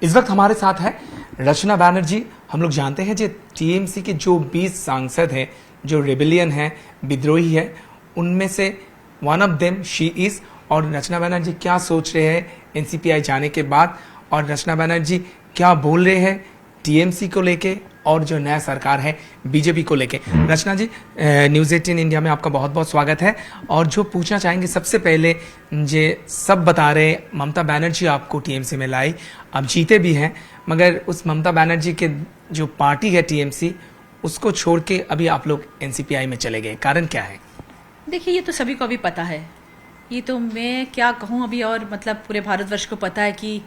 इस वक्त हमारे साथ है रचना बैनर्जी। हम लोग जानते हैं जो टीएमसी के जो 20 सांसद हैं जो रेबेलियन है, विद्रोही है, उनमें से one of them she is. और रचना बैनर्जी क्या सोच रहे हैं एनसीपीआई जाने के बाद, और रचना बैनर्जी क्या बोल रहे हैं टीएमसी को लेके और जो नया सरकार है बीजेपी को लेके। रचना जी, न्यूज़ 18 इंडिया में आपका बहुत बहुत स्वागत है। और जो पूछना चाहेंगे सबसे पहले, जे सब बता रहे ममता बनर्जी आपको टीएमसी में लाई, आप जीते भी हैं, मगर उस ममता बनर्जी के जो पार्टी है टीएमसी, उसको छोड़ के अभी आप लोग एनसीपीआई में चले गए, कारण क्या है? देखिए, ये तो सभी को अभी पता है, ये तो मैं क्या कहूँ अभी, और मतलब पूरे भारतवर्ष को पता है कि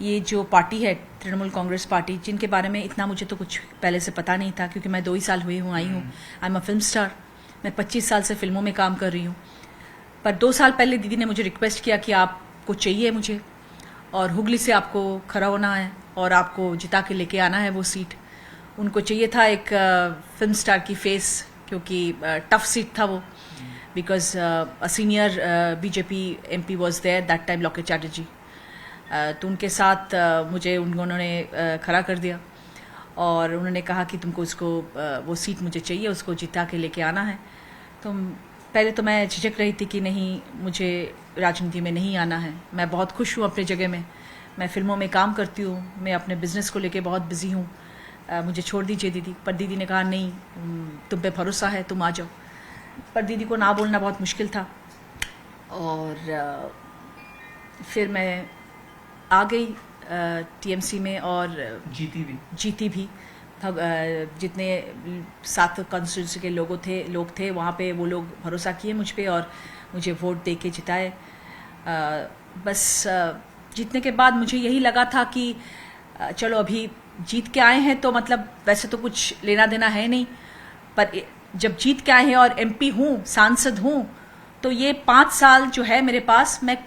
ये जो पार्टी है तृणमूल कांग्रेस पार्टी, जिनके बारे में इतना मुझे तो कुछ पहले से पता नहीं था, क्योंकि मैं 2 ही साल हुए हूँ आई हूँ। I am a film star, मैं 25 साल से फिल्मों में काम कर रही हूँ। पर 2 साल पहले दीदी ने मुझे रिक्वेस्ट किया कि आपको चाहिए मुझे, और हुगली से आपको खड़ा होना है और आपको जिता के लेके आना है वो सीट। उनको चाहिए था एक फिल्म स्टार की फेस, क्योंकि टफ सीट था वो, because a senior BJP MP was there that time, Locket Chatterjee. तो उनके साथ मुझे उन्होंने खड़ा कर दिया और उन्होंने कहा कि तुमको उसको वो सीट मुझे चाहिए, उसको जिता के लेके आना है। तो पहले तो मैं झिझक रही थी कि नहीं, मुझे राजनीति में नहीं आना है। मैं बहुत खुश हूँ अपने जगह में, मैं फिल्मों में काम करती हूँ, मैं अपने बिजनेस को लेके बहुत बिजी हूँ, मुझे छोड़ दीजिए दीदी। पर दीदी ने कहा नहीं, तुम पे भरोसा है, तुम आ जाओ। पर दीदी को ना बोलना बहुत मुश्किल था, और फिर मैं आ गई टीएमसी में, और जीती भी। जितने 7 कॉन्स्टिट्यूंसी के लोग थे वहाँ पे, वो लोग भरोसा किए मुझ पे और मुझे वोट दे के जिताए। बस जीतने के बाद मुझे यही लगा था कि चलो अभी जीत के आए हैं तो मतलब वैसे तो कुछ लेना देना है नहीं, पर जब जीत के आए हैं और एमपी हूँ, सांसद हूँ, तो ये 5 साल जो है मेरे पास, मैं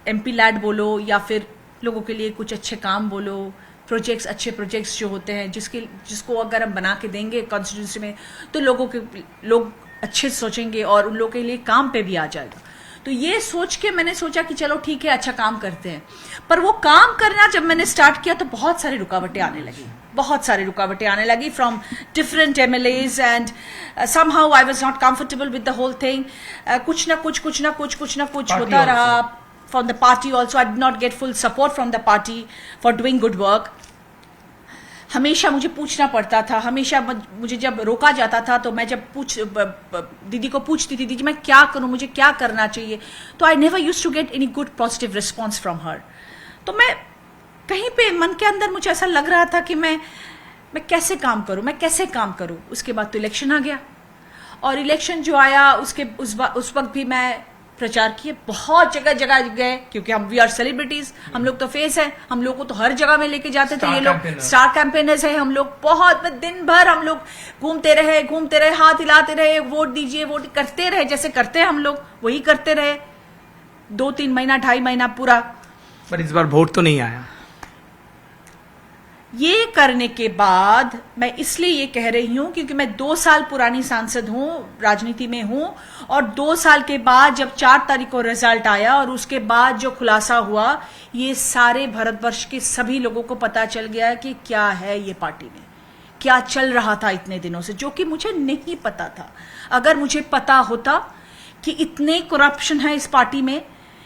एमपी लैड बोलो या फिर लोगों के लिए कुछ अच्छे काम बोलो, प्रोजेक्ट्स, अच्छे प्रोजेक्ट्स जो होते हैं जिसको अगर हम बना के देंगे कॉन्स्टिट्यूंसी में, तो लोग अच्छे सोचेंगे और उन लोगों के लिए काम पे भी आ जाएगा। तो ये सोच के मैंने सोचा कि चलो ठीक है, अच्छा काम करते हैं। पर वो काम करना जब मैंने स्टार्ट किया तो बहुत सारी रुकावटें आने लगी from different MLAs, and somehow I was not comfortable with the whole thing. कुछ ना कुछ होता रहा। From the party also, I did not get full support from the party for doing good work. हमेशा मुझे पूछना पड़ता था, हमेशा मुझे जब रोका जाता था तो मैं जब दीदी को पूछती थी, दीदी मैं क्या करूं, मुझे क्या करना चाहिए, तो I never used to get any good positive response from her. तो मैं कहीं पे मन के अंदर मुझे ऐसा लग रहा था कि मैं कैसे काम करूं। उसके बाद तो इलेक्शन आ गया, और इलेक्शन जो आया उस वक्त भी मैं प्रचार किए, बहुत जगह गए, क्योंकि हम वी आर सेलिब्रिटीज, हम लोग तो फेस है, हम लोग को तो हर जगह में लेके जाते थे। ये लोग स्टार कैंपेनर्स है, हम लोग बहुत दिन भर हम लोग घूमते रहे, हाथ हिलाते रहे, वोट दीजिए, वोट करते रहे, जैसे करते हैं हम लोग वही करते रहे 2-3 महीना, 2.5 महीना पूरा। पर इस बार वोट तो नहीं आया। ये करने के बाद मैं इसलिए ये कह रही हूं क्योंकि मैं 2 साल पुरानी सांसद हूं, राजनीति में हूं, और 2 साल के बाद जब 4 तारीख को रिजल्ट आया और उसके बाद जो खुलासा हुआ, ये सारे भारतवर्ष के सभी लोगों को पता चल गया कि क्या है ये पार्टी में, क्या चल रहा था इतने दिनों से, जो कि मुझे नहीं पता था। अगर मुझे पता होता कि इतने करप्शन है इस पार्टी में,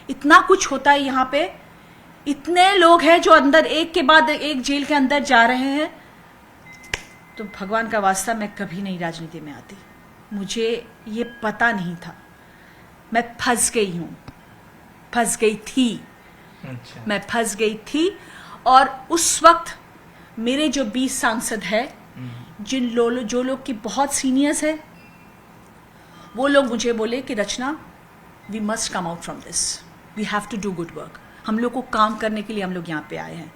इतना कुछ होता है यहाँ पे, इतने लोग हैं जो अंदर एक के बाद एक जेल के अंदर जा रहे हैं, तो भगवान का वास्ता मैं कभी नहीं राजनीति में आती। मुझे ये पता नहीं था, मैं फंस गई थी। अच्छा। मैं फंस गई थी, और उस वक्त मेरे जो 20 सांसद है, जो लोग की बहुत सीनियर्स है, वो लोग मुझे बोले कि Rachna, we must come out from this, we have to do good work. हम लोग को काम करने के लिए हम लोग यहाँ पे आए हैं,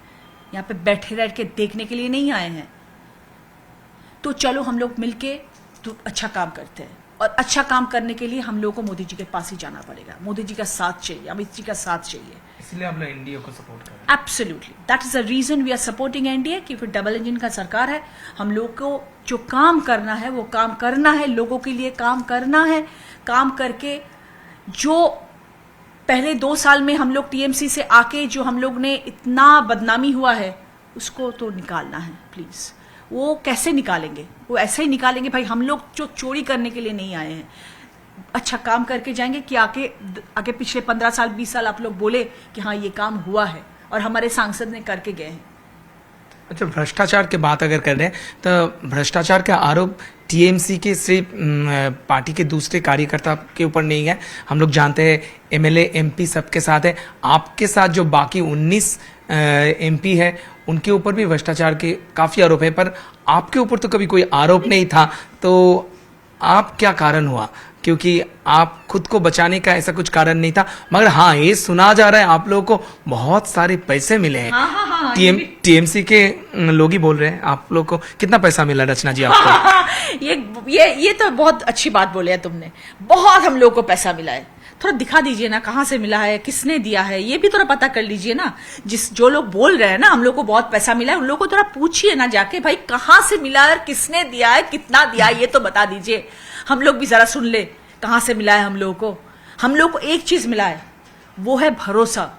यहाँ पे बैठे रह के देखने के लिए नहीं आए हैं। तो चलो हम लोग मिलके तो अच्छा काम करते हैं, और अच्छा काम करने के लिए हम लोगों को मोदी जी के पास ही जाना पड़ेगा। मोदी जी का साथ चाहिए, अमित जी का साथ चाहिए, इसलिए हम लोग एनडीए को सपोर्ट कर रहे हैं। Absolutely, that is the reason we are supporting NDA, क्योंकि डबल इंजन का सरकार है। हम लोग को जो काम करना है वो काम करना है, लोगों के लिए काम करना है। काम करके जो पहले 2 साल में हम लोग टीएमसी से आके जो हम लोग ने इतना बदनामी हुआ है, उसको तो निकालना है प्लीज। वो कैसे निकालेंगे? वो ऐसे ही निकालेंगे भाई, हम लोग जो चोरी करने के लिए नहीं आए हैं, अच्छा काम करके जाएंगे कि आगे पिछले 15 साल 20 साल आप लोग बोले कि हाँ ये काम हुआ है और हमारे सांसद ने करके गए हैं। अच्छा, भ्रष्टाचार की बात अगर कर रहे हैं तो भ्रष्टाचार का आरोप टीएमसी के सिर्फ पार्टी के दूसरे कार्यकर्ता के ऊपर नहीं है। हम लोग जानते हैं एमएलए एमपी सबके साथ है, आपके साथ जो बाकी 19 एमपी है उनके ऊपर भी भ्रष्टाचार के काफी आरोप है, पर आपके ऊपर तो कभी कोई आरोप नहीं था। तो आप क्या कारण हुआ? क्योंकि आप खुद को बचाने का ऐसा कुछ कारण नहीं था, मगर हाँ ये सुना जा रहा है आप लोगों को बहुत सारे पैसे मिले हैं। हाँ, टीएमसी के लोग ही बोल रहे हैं। आप लोग को कितना पैसा मिला रचना जी आपको? ये तो बहुत अच्छी बात बोले है तुमने, बहुत हम लोग को पैसा मिला है। थोड़ा दिखा दीजिए ना कहाँ से मिला है, किसने दिया है, ये भी थोड़ा पता कर लीजिए ना। जो लोग बोल रहे हैं ना हम लोग को बहुत पैसा मिला है, उन लोग को थोड़ा पूछिए ना जाके, भाई कहाँ से मिला है, किसने दिया है, कितना दिया है, ये तो बता दीजिए। हम लोग भी जरा सुन ले कहाँ से मिला है हम लोगों को। हम लोग को एक चीज मिला है, वो है भरोसा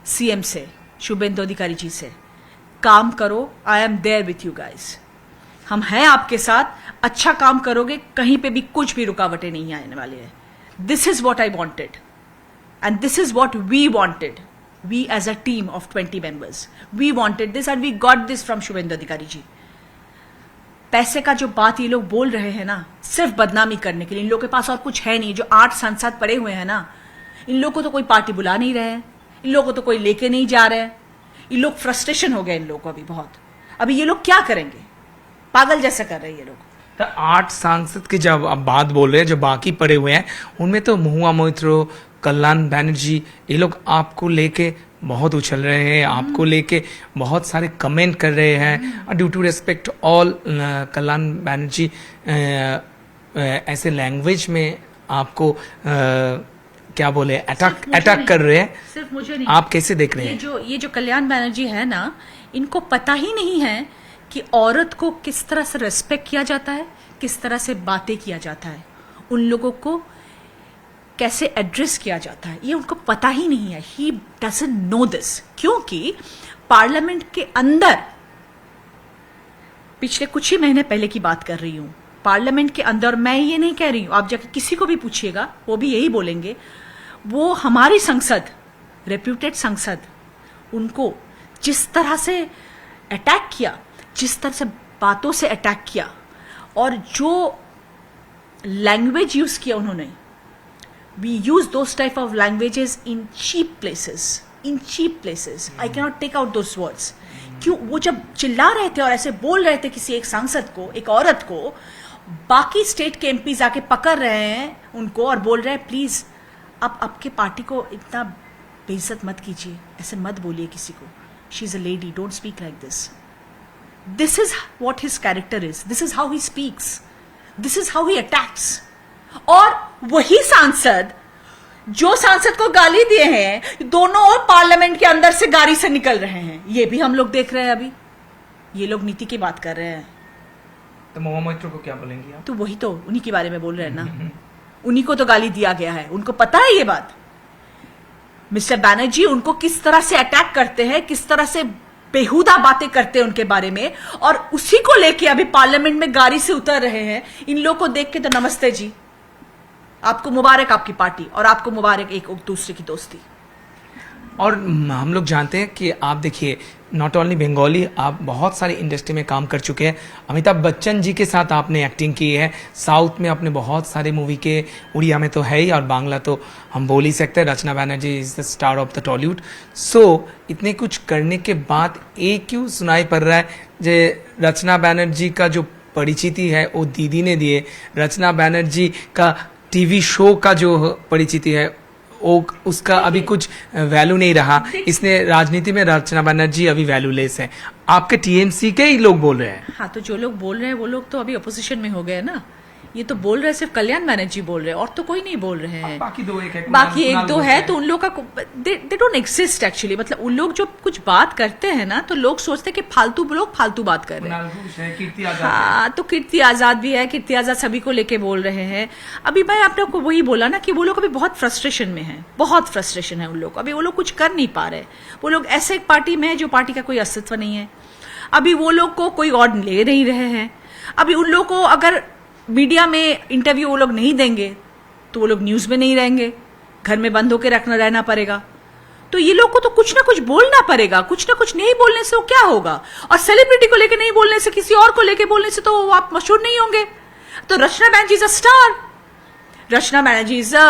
सीएम से, शुभेंदु अधिकारी जी से। काम करो, I am there with you guys, हम हैं आपके साथ, अच्छा काम करोगे, कहीं पे भी कुछ भी रुकावटें नहीं आने वाली है। This is what I wanted, and this is what we wanted. We as a team of 20 members, we wanted this and we got this from Suvendu अधिकारी जी। पैसे का जो बात ये लोग बोल रहे हैं ना, सिर्फ बदनामी करने के लिए, इन लोगों के पास और कुछ है नहीं। जो 8 सांसद पड़े हुए हैं ना, इन लोगों को तो कोई पार्टी बुला नहीं रहे हैं, इन लोगों को तो कोई लेके नहीं जा रहे हैं। इन लोग फ्रस्ट्रेशन हो गए इन लोगों को अभी बहुत। अभी ये लोग क्या करेंगे? पागल जैसा कर रहे हैं ये लोग। तो 8 सांसद की जब आप बात बोल रहे हैं, जो बाकी पड़े हुए हैं, उनमें तो महुआ मोइत्रो, कल्याण बैनर्जी, ये लोग आपको लेके बहुत उछल रहे हैं, आपको लेके बहुत सारे कमेंट कर रहे हैं। ड्यू टू रेस्पेक्ट ऑल कल्याण बैनर्जी, ऐसे लैंग्वेज में आपको क्या बोले अटैक कर रहे हैं। सिर्फ मुझे नहीं, आप कैसे देख रहे हैं? ये जो कल्याण बैनर्जी है ना, इनको पता ही नहीं है कि औरत को किस तरह से रेस्पेक्ट किया जाता है, किस तरह से बातें किया जाता है, उन लोगों को कैसे एड्रेस किया जाता है, ये उनको पता ही नहीं है। ही डजंट नो दिस, क्योंकि पार्लियामेंट के अंदर, पिछले कुछ ही महीने पहले की बात कर रही हूं, पार्लियामेंट के अंदर, मैं ये नहीं कह रही हूं, आप जाके किसी को भी पूछिएगा वो भी यही बोलेंगे, वो हमारी संसद, रेप्यूटेड संसद, उनको जिस तरह से अटैक किया, जिस तरह से बातों से अटैक किया और जो लैंग्वेज यूज किया उन्होंने, we use those type of languages in cheap places, I cannot take out those words. क्यों? वो जब चिल्ला रहे थे और ऐसे बोल रहे थे किसी एक सांसद को, एक औरत को, बाकी स्टेट के एमपीज आके पकड़ रहे हैं उनको और बोल रहे हैं प्लीज आप आपके पार्टी को इतना बेइज्जत मत कीजिए, ऐसे मत बोलिए किसी को, she is a lady, don't speak like this. This is what his character is. This is how he speaks. This is how he attacks. और वही सांसद, जो सांसद को गाली दिए हैं, दोनों और पार्लियामेंट के अंदर से गाड़ी से निकल रहे हैं। ये भी हम लोग देख रहे हैं अभी। ये लोग नीति की बात कर रहे हैं। तो महुआ मोइत्रो को क्या बोलेंगे आप? तो वही तो उन्हीं के बारे में बोल रहे हैं ना। उन्हीं को तो गाली दिया गया है, उनको पता है ये बात। मिस्टर बैनर्जी उनको किस तरह से अटैक करते हैं, किस तरह से बेहुदा बातें करते हैं उनके बारे में, और उसी को लेके अभी पार्लियामेंट में गाड़ी से उतर रहे हैं। इन लोग को देख के तो नमस्ते जी, आपको मुबारक आपकी पार्टी, और आपको मुबारक एक दूसरे की दोस्ती। और हम लोग जानते हैं कि आप देखिए, नॉट ओनली बंगाली, आप बहुत सारी इंडस्ट्री में काम कर चुके हैं। अमिताभ बच्चन जी के साथ आपने एक्टिंग की है, साउथ में आपने बहुत सारे मूवी के, उड़िया में तो है ही, और बांग्ला तो हम बोल ही सकते हैं। Rachna Banerjee is the star of the Tollywood. So इतने कुछ करने के बाद एक क्यों सुनाई पड़ रहा है जे रचना बैनर्जी का जो परिचिति है वो दीदी ने दिए, रचना बैनर्जी का टीवी शो का जो परिचिति है वो उसका अभी कुछ वैल्यू नहीं रहा। इसने राजनीति में रचना बनर्जी अभी वैल्यूलेस है। आपके टीएमसी के ही लोग बोल रहे हैं। हाँ, तो जो लोग बोल रहे हैं वो लोग तो अभी अपोजिशन में हो गए ना। ये तो बोल रहे सिर्फ कल्याण बनर्जी बोल रहे हैं, और तो कोई नहीं बोल रहे हैं। बाकी दो एक है, बाकी एक कुणाल दो बोलते है हैं। तो उन लोग का दे डोंट एग्जिस्ट एक्चुअली। मतलब उन लोग जो कुछ बात करते हैं ना तो लोग सोचते हैं कि फालतू लोग फालतू बात कर रहे हैं। कुणाल घोष है, कीर्ति आजाद है। हाँ, तो कीर्ति आजाद भी है, कीर्ति आजाद सभी को लेके बोल रहे हैं। अभी मैं आप लोग को वही बोला ना कि वो लोग अभी बहुत फ्रस्ट्रेशन में हैं, बहुत फ्रस्ट्रेशन है उन लोग। अभी वो लोग कुछ कर नहीं पा रहे। वो लोग ऐसे एक पार्टी में है जो पार्टी का कोई अस्तित्व नहीं है। अभी वो लोग को कोई और ले नहीं रहे हैं। अभी उन लोग को अगर मीडिया में इंटरव्यू वो लोग नहीं देंगे तो वो लोग न्यूज में नहीं रहेंगे, घर में बंद होकर रहना पड़ेगा। तो ये लोग को तो कुछ ना कुछ बोलना पड़ेगा। कुछ ना कुछ नहीं बोलने से वो क्या होगा? और सेलिब्रिटी को लेके नहीं बोलने से, किसी और को लेके बोलने से तो आप मशहूर नहीं होंगे। तो Rachna Banerjee is a star. Rachna Banerjee is a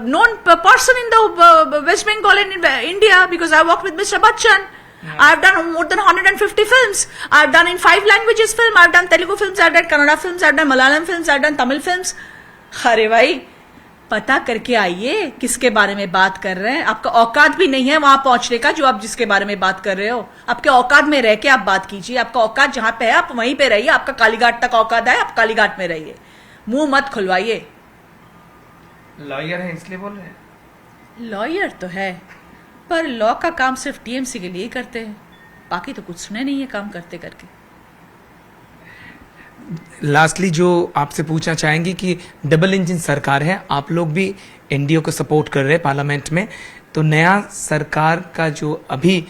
known person in the West Bengal and in India because I worked with Mr. Bachchan. Yeah. I've done more than 150 films. I've done in 5 languages film. I've done Telugu films. I've done Kannada films. I've done Malayalam films. I've done Tamil films. अरे भाई पता करके आइए किसके बारे में बात कर रहे हैं। आपका औकात भी नहीं है वहां पहुंचने का जो आप जिसके बारे में बात कर रहे हो। आपके औकात में रह के आप बात कीजिए। आपका औकात जहां पे है आप वहीं पे रहिए। आपका कालीघाट तक औकात है, आप कालीघाट में रहिए। मुंह मत खुलवाइए। लॉयर है इसलिए बोल रहे हैं। लॉयर तो है पर लॉ का काम सिर्फ टीएमसी के लिए ही करते हैं, बाकी तो कुछ सुने नहीं है काम करते करके। लास्टली जो आपसे पूछना चाहेंगे कि डबल इंजन सरकार है, आप लोग भी एनडीए को सपोर्ट कर रहे हैं पार्लियामेंट में, तो नया सरकार का जो अभी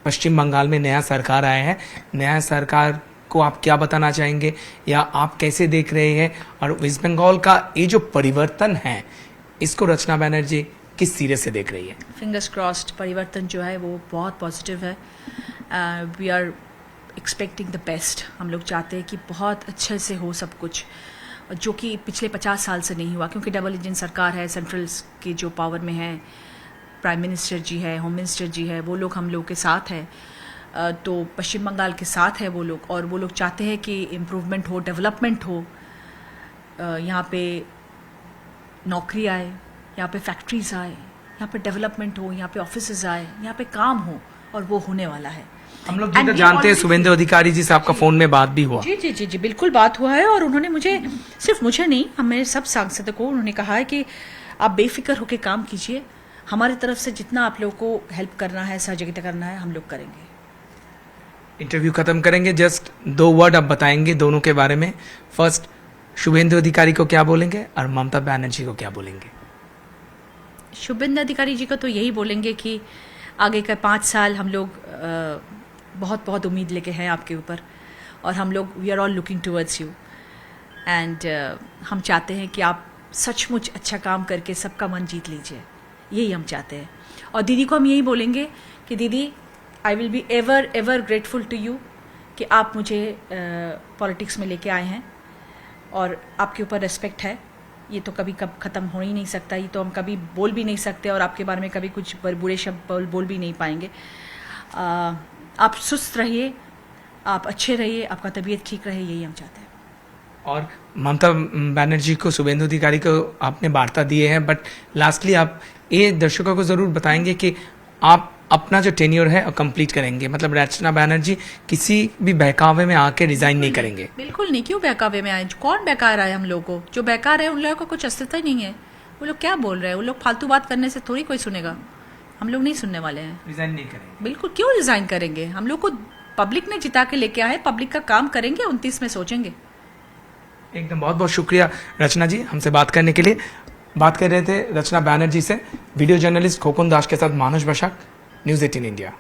पश्चिम बंगाल में नया सरकार आया है, नया सरकार को आप क्या बताना चाहेंगे या आप कैसे देख रहे हैं? और वेस्ट बंगाल का ये जो परिवर्तन है इसको रचना बैनर्जी किस सिरे से देख रही है? फिंगर्स क्रॉस्ड, परिवर्तन जो है वो बहुत पॉजिटिव है। We are expecting the best. हम लोग चाहते हैं कि बहुत अच्छे से हो सब कुछ, जो कि पिछले 50 साल से नहीं हुआ, क्योंकि डबल इंजन सरकार है। सेंट्रल की जो पावर में है, प्राइम मिनिस्टर जी है, होम मिनिस्टर जी है, वो लोग हम लोग के साथ है। तो पश्चिम बंगाल के साथ है वो लोग, और वो लोग चाहते हैं कि इम्प्रूवमेंट हो, डेवलपमेंट हो, यहाँ पे नौकरी आए, यहाँ पे फैक्ट्रीज आए, यहाँ पे डेवलपमेंट हो, यहाँ पे ऑफिसेज आए, यहाँ पे काम हो, और वो होने वाला है। हम लोग जितना जानते हैं शुभेंदु अधिकारी जी से आपका फोन में बात भी हुआ। जी जी जी जी बिल्कुल बात हुआ है, और उन्होंने मुझे, सिर्फ मुझे नहीं, हमें सब सांसदों को उन्होंने कहा है कि आप बेफिक्र होकर काम कीजिए। हमारी तरफ से जितना आप लोगों को हेल्प करना है, सहयोगिता करना है, हम लोग करेंगे। इंटरव्यू खत्म करेंगे, जस्ट 2 वर्ड आप बताएंगे दोनों के बारे में। फर्स्ट, शुभेंदु अधिकारी को क्या बोलेंगे और ममता बनर्जी को क्या बोलेंगे? शुभेंदु अधिकारी जी को तो यही बोलेंगे कि आगे का 5 साल हम लोग बहुत बहुत उम्मीद लेके हैं आपके ऊपर, और हम लोग we are all looking towards you, and हम चाहते हैं कि आप सचमुच अच्छा काम करके सबका मन जीत लीजिए। यही हम चाहते हैं। और दीदी को हम यही बोलेंगे कि दीदी, I will be ever ever grateful to you कि आप मुझे पॉलिटिक्स में लेके आए हैं, और आपके ऊपर रिस्पेक्ट है। ये तो कभी कब ख़त्म हो ही नहीं सकता, ये तो हम कभी बोल भी नहीं सकते, और आपके बारे में कभी कुछ बुरे शब्द बोल भी नहीं पाएंगे। आप सुस्त रहिए, आप अच्छे रहिए, आपका तबीयत ठीक रहे, यही हम चाहते हैं। और ममता बनर्जी को, शुभेंदु अधिकारी को आपने वार्ता दिए हैं, बट लास्टली आप ये दर्शकों को ज़रूर बताएंगे कि आप अपना जो टेन्योर है कंप्लीट करेंगे, मतलब रचना बैनर्जी किसी भी बहकावे में आके रिजाइन नहीं करेंगे। बिल्कुल नहीं। क्यों बहकावे में आए? कौन बेकार है? हम लोगों को जो बेकार है उन लोगों का कुछ अस्तित्व ही नहीं है। वो लोग क्या बोल रहे हैं? वो लोग फालतू बात करने से थोड़ी कोई सुनेगा। हम लोग नहीं सुनने वाले हैं। रिजाइन नहीं करेंगे। बिल्कुल, क्यों रिजाइन करेंगे? हम लोग को पब्लिक ने जिता के लेके आए, पब्लिक का काम करेंगे, 29 में सोचेंगे। एकदम, बहुत बहुत शुक्रिया रचना जी हमसे बात करने के लिए। बात कर रहे थे रचना बैनर्जी से। वीडियो जर्नलिस्ट खोकुन दास के साथ मानुष बशाक, न्यूज़ 18 इंडिया।